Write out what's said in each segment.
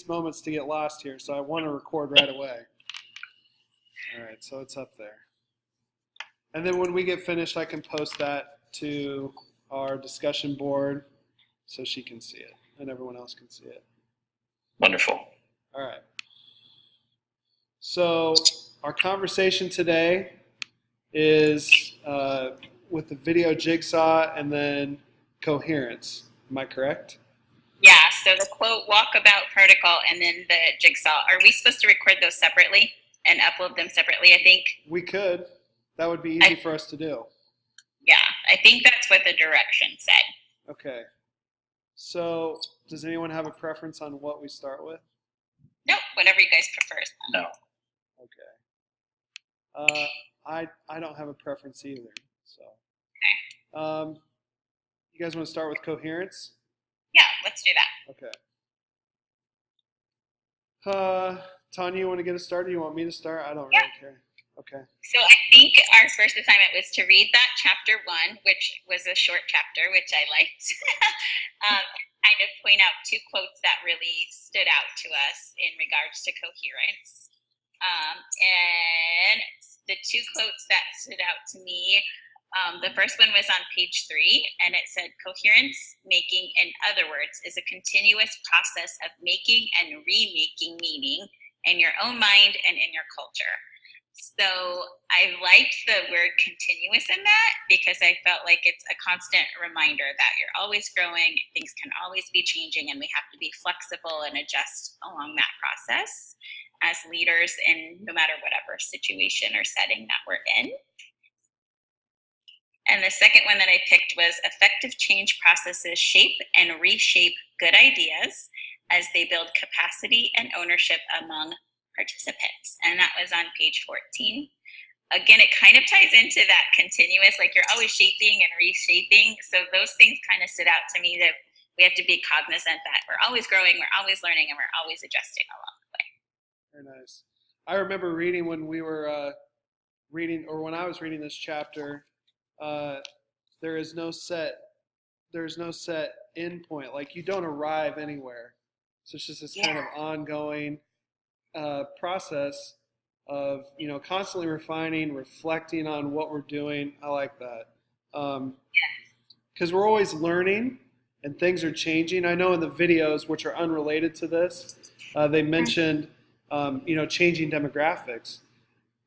moments to get lost here, so I want to record right away. All right, so it's up there. And then when we get finished, I can post that to our discussion board so she can see it and everyone else can see it. Wonderful. All right. So our conversation today is with the video jigsaw and then coherence. Am I correct? Yeah, so the quote, walkabout particle, and then the jigsaw. Are we supposed to record those separately and upload them separately, I think? We could. That would be easy for us to do. Yeah, I think that's what the direction said. Okay. So does anyone have a preference on what we start with? Nope, whatever you guys prefer. No. Okay. I don't have a preference either. So. Okay. You guys want to start with coherence? Yeah, let's do that. Okay. Tanya, you want to get us started? You want me to start? I don't really care. Okay. So I think our first assignment was to read that chapter 1, which was a short chapter, which I liked, kind of point out 2 quotes that really stood out to us in regards to coherence. And the 2 quotes that stood out to me, the first one was on page 3, and it said, coherence making, in other words, is a continuous process of making and remaking meaning in your own mind and in your culture. So I liked the word continuous in that because I felt like it's a constant reminder that you're always growing, things can always be changing, and we have to be flexible and adjust along that process as leaders in no matter whatever situation or setting that we're in. And the second one that I picked was effective change processes shape and reshape good ideas as they build capacity and ownership among participants. And that was on page 14. Again, it kind of ties into that continuous, like you're always shaping and reshaping. So those things kind of stood out to me, that we have to be cognizant that we're always growing, we're always learning, and we're always adjusting along the way. Very nice. I remember reading when we were when I was reading this chapter, there's no set end point. Like you don't arrive anywhere. So it's just this kind of ongoing process of constantly refining, reflecting on what we're doing. I like that because we're always learning and things are changing. I know in the videos, which are unrelated to this, they mentioned changing demographics.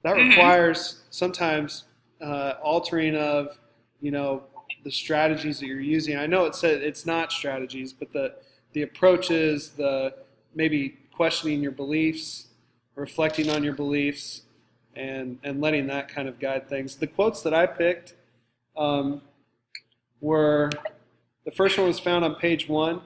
That requires sometimes altering of the strategies that you're using. I know it said it's not strategies, but the approaches, the maybe questioning your beliefs, reflecting on your beliefs, and letting that kind of guide things. The quotes that I picked were, the first one was found on page 1.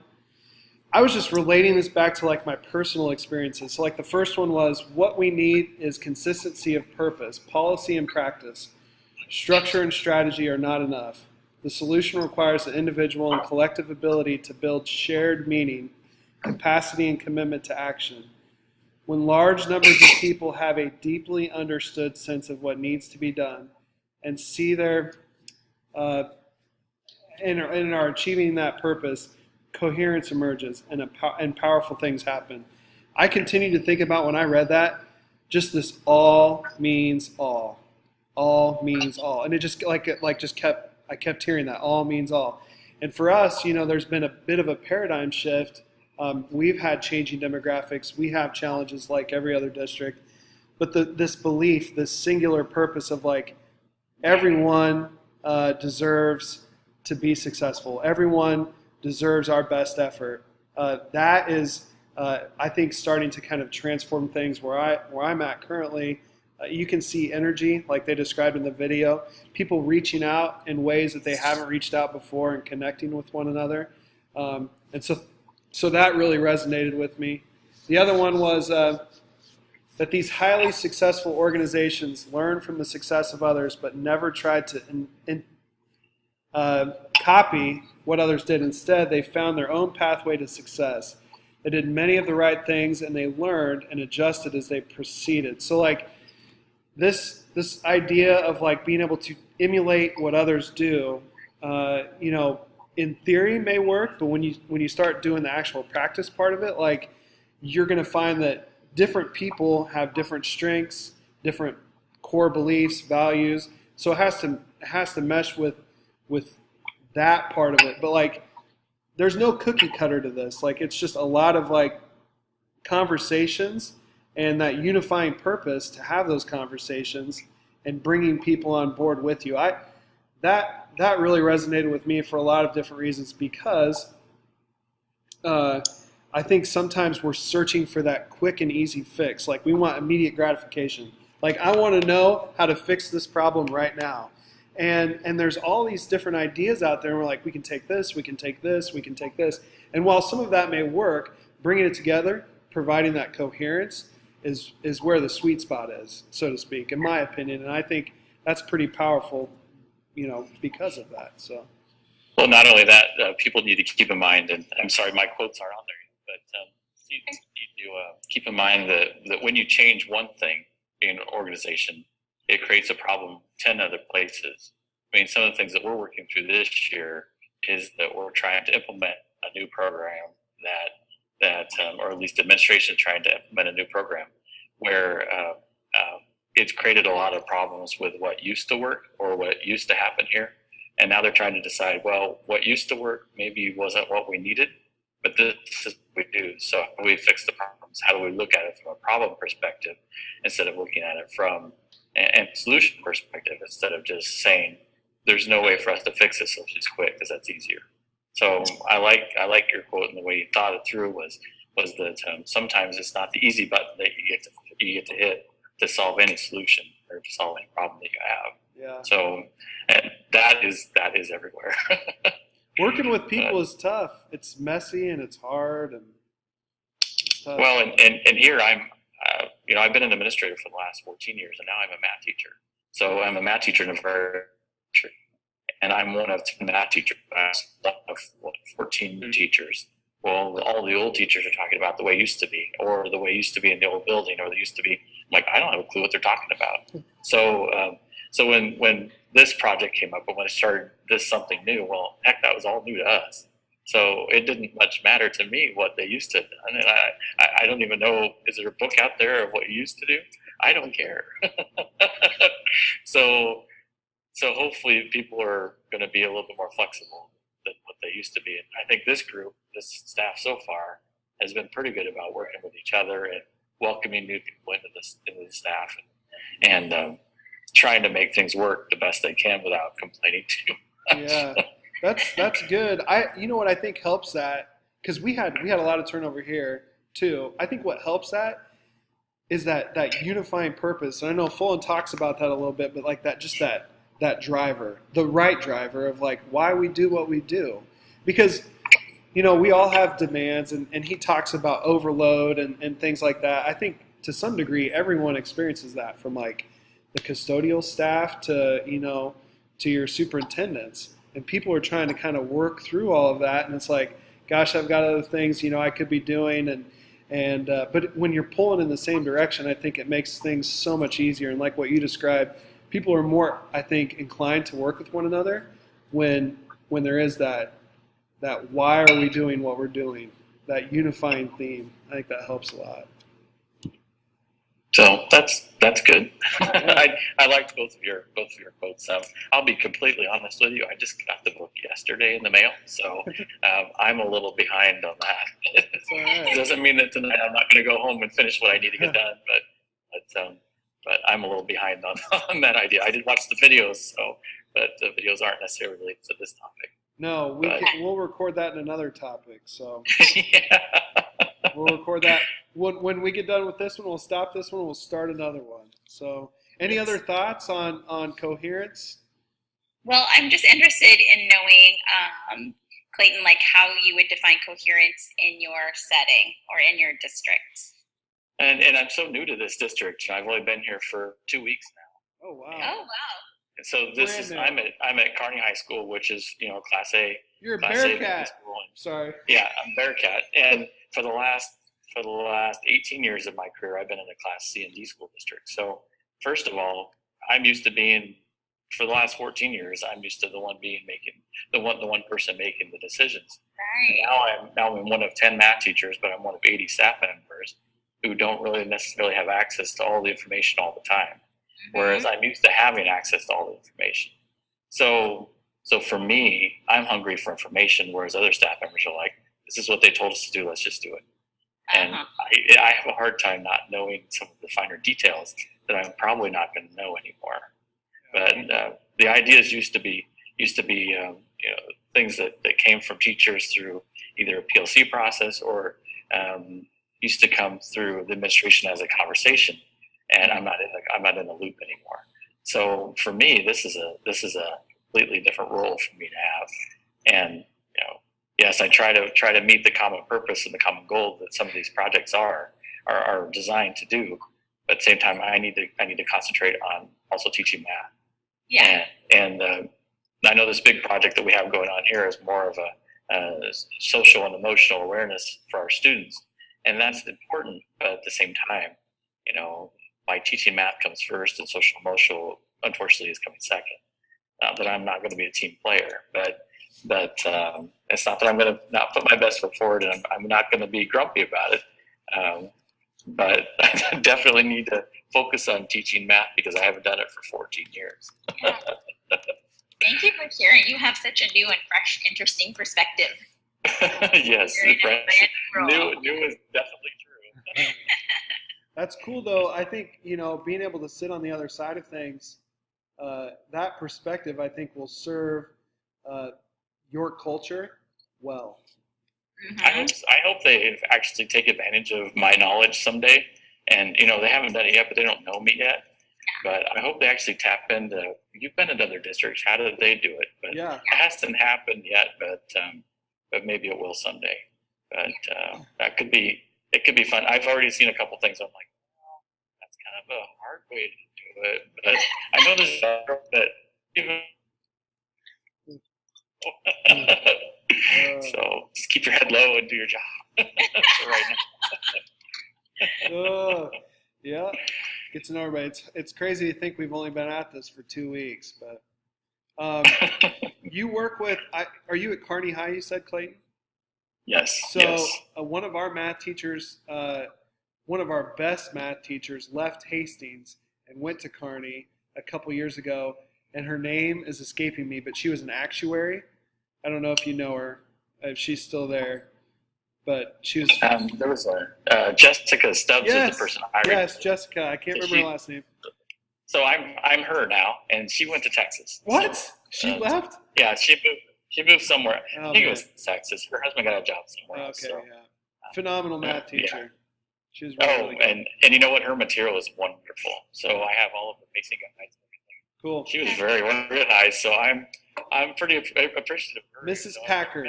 I was just relating this back to like my personal experiences. So like the first one was, what we need is consistency of purpose, policy and practice. Structure and strategy are not enough. The solution requires the individual and collective ability to build shared meaning, capacity, and commitment to action. When large numbers of people have a deeply understood sense of what needs to be done and see their and are achieving that purpose, coherence emerges and powerful things happen. I continue to think about when I read that, just this all means all. All means all. And it just I kept hearing that, all means all. And for us, there's been a bit of a paradigm shift. We've had changing demographics. We have challenges like every other district. But this belief, this singular purpose of like everyone deserves to be successful. Everyone deserves our best effort. That is, I think, starting to kind of transform things where I'm at currently. You can see energy, like they described in the video, people reaching out in ways that they haven't reached out before and connecting with one another. And so that really resonated with me. The other one was that these highly successful organizations learn from the success of others, but never tried to copy what others did. Instead, they found their own pathway to success. They did many of the right things, and they learned and adjusted as they proceeded. So like this idea of like being able to emulate what others do, in theory may work, but when you start doing the actual practice part of it, like you're going to find that different people have different strengths, different core beliefs, values. So it has to mesh with that part of it. But like, there's no cookie cutter to this. Like, it's just a lot of like conversations and that unifying purpose to have those conversations and bringing people on board with you. That really resonated with me for a lot of different reasons, because I think sometimes we're searching for that quick and easy fix. Like, we want immediate gratification. Like, I want to know how to fix this problem right now. And there's all these different ideas out there, and we're like, we can take this, we can take this, we can take this. And while some of that may work, bringing it together, providing that coherence is where the sweet spot is, so to speak, in my opinion. And I think that's pretty powerful, because of that. So. Well, not only that, people need to keep in mind, and I'm sorry, my quotes aren't on there, but you need to keep in mind that when you change one thing in an organization, it creates a problem 10 other places. I mean, some of the things that we're working through this year is that we're trying to implement a new program or at least administration trying to implement a new program where it's created a lot of problems with what used to work or what used to happen here. And now they're trying to decide, well, what used to work maybe wasn't what we needed, but this is what we do. So how do we fix the problems? How do we look at it from a problem perspective instead of looking at it from a solution perspective, instead of just saying, there's no way for us to fix this, so let's just quit because that's easier. So I like your quote, and the way you thought it through was that sometimes it's not the easy button that you get to hit to solve any solution or to solve any problem that you have. Yeah. So, and that is everywhere. Working with people is tough. It's messy and it's hard and it's tough. Well, and here I've been an administrator for the last 14 years, and now I'm a math teacher. So I'm a math teacher in a very, and I'm one of 10 math teachers of 14 new teachers. Well, all the old teachers are talking about the way it used to be, or the way it used to be in the old building, or they used to be. I'm like, I don't have a clue what they're talking about. So when this project came up, and when I started this something new, well, heck, that was all new to us. So it didn't much matter to me what they used to have done. And I don't even know, is there a book out there of what you used to do? I don't care. So hopefully people are going to be a little bit more flexible than what they used to be. And I think this staff so far has been pretty good about working with each other and welcoming new people into the staff and trying to make things work the best they can without complaining too much. Yeah, that's good. You know what I think helps that, because we had a lot of turnover here too. I think what helps that is that unifying purpose. And I know Fullen talks about that a little bit, but like that driver, the right driver of like why we do what we do. Because, we all have demands, and he talks about overload and things like that. I think to some degree everyone experiences that, from like the custodial staff to your superintendents. And people are trying to kind of work through all of that, and it's like, gosh, I've got other things I could be doing, but when you're pulling in the same direction, I think it makes things so much easier. And like what you described, people are more, I think, inclined to work with one another when there is that why are we doing what we're doing, that unifying theme. I think that helps a lot. So that's good. Yeah. I liked both of your quotes. I'll be completely honest with you. I just got the book yesterday in the mail, so I'm a little behind on that. All right. It doesn't mean that tonight I'm not going to go home and finish what I need to get done, but I'm a little behind on that idea. I did watch the videos, but the videos aren't necessarily related to this topic. No, we'll record that in another topic. So yeah. We'll record that. When we get done with this one, we'll stop this one. We'll start another one. So any other thoughts on coherence? Well, I'm just interested in knowing, Clayton, like how you would define coherence in your setting or in your district. And I'm so new to this district. I've only been here for 2 weeks now. Oh, wow. Oh, wow. And so I'm at Kearney High School, which is, Class A. You're a Class A Bearcat. school. Sorry. Yeah, I'm Bearcat. And for the last 18 years of my career, I've been in a Class C and D school district. So first of all, I'm used to being for the last 14 years, I'm used to the one person making the decisions. Right. Now I'm one of 10 math teachers, but I'm one of 80 staff members who don't really necessarily have access to all the information all the time. Whereas I'm used to having access to all the information. So for me, I'm hungry for information, whereas other staff members are like, this is what they told us to do, let's just do it. And I have a hard time not knowing some of the finer details that I'm probably not going to know anymore. But the ideas used to be things that came from teachers through either a PLC process or used to come through the administration as a conversation. And I'm not in the loop anymore. So for me, this is a completely different role for me to have. And yes, I try to meet the common purpose and the common goal that some of these projects are designed to do. But at the same time, I need to concentrate on also teaching math. Yeah. And I know this big project that we have going on here is more of a social and emotional awareness for our students, and that's important. But at the same time, my teaching math comes first, and social emotional, unfortunately, is coming second. Not that I'm not going to be a team player, but it's not that I'm going to not put my best foot forward, and I'm not going to be grumpy about it. But I definitely need to focus on teaching math because I haven't done it for 14 years. Yeah. Thank you for sharing. You have such a new and fresh, interesting perspective. Yes, new is definitely true. That's cool, though. I think, being able to sit on the other side of things, that perspective, I think, will serve your culture well. Mm-hmm. I hope they actually take advantage of my knowledge someday. And, they haven't done it yet, but they don't know me yet. But I hope they actually tap into, you've been in other districts, how do they do it? But Yeah. it hasn't happened yet, but maybe it will someday. But it could be fun. I've already seen a couple things. I'm like, well, that's kind of a hard way to do it. But I know there's a that even. So just keep your head low and do your job for right now. Yeah, get to know everybody. It's crazy to think we've only been at this for 2 weeks, but you work with. Are you at Kearney High? You said, Clayton. Yes. So yes. One of our math teachers, one of our best math teachers, left Hastings and went to Kearney a couple years ago, and her name is escaping me, but she was an actuary. I don't know if you know her, if she's still there, but she was. There was Jessica Stubbs is the person I hired. Yes, Jessica. I can't remember her last name. So I'm her now, and she went to Texas. What? So, she left? Yeah, she moved somewhere. Oh, I think it was Texas. Her husband got a job somewhere else. Okay, So. yeah. Phenomenal math teacher. Yeah. She was really good. and you know what? Her material is wonderful. So I have all of the basic guides. Cool. She was very organized, so I'm pretty appreciative of her. Mrs. Packard.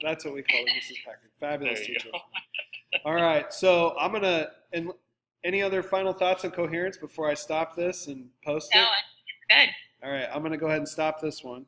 That's what we call her, Mrs. Packard. Fabulous teacher. All right, so I'm going to – and any other final thoughts on coherence before I stop this and post it? No, good. All right, I'm going to go ahead and stop this one.